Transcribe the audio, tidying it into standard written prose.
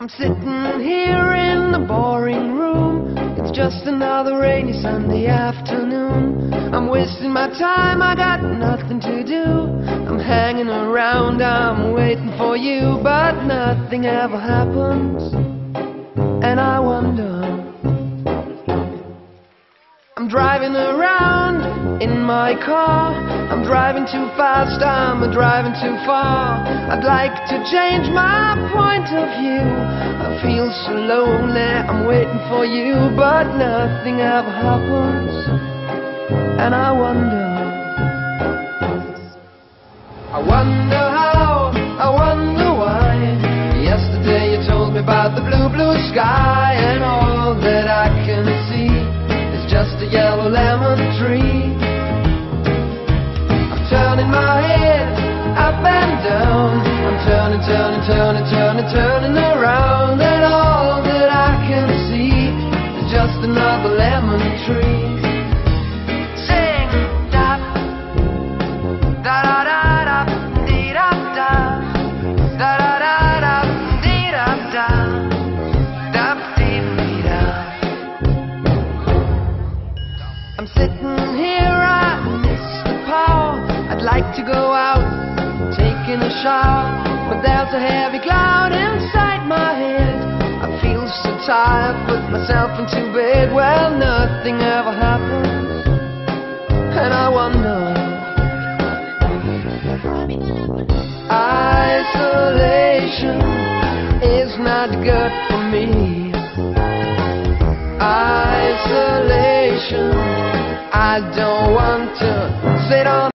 I'm sitting here in the boring room. It's just another rainy Sunday afternoon. I'm wasting my time, I got nothing to do. I'm hanging around, I'm waiting for you, but nothing ever happens. And I wonder, I'm driving around in my car. I'm driving too fast, I'm driving too far. I'd like to change my point of view. I feel so lonely, I'm waiting for you, but nothing ever happens. And I wonder how, I wonder why. Yesterday you told me about the blue, blue sky, and all that I can see is just a yellow lemon tree. I'm turning my head up and down. I'm turning, turning, turning, turning, turning around, and all that I can see is just another lemon tree. Sing da da da da da dee da da da da da da dee da da da dee dee da. I'm sitting here, I miss the power. I'd like to go out, taking a shower, but there's a heavy cloud inside my head. I feel so tired, put myself into bed. Well, nothing ever happens, and I wonder. Isolation is not good for me. Isolation, I don't want to sit on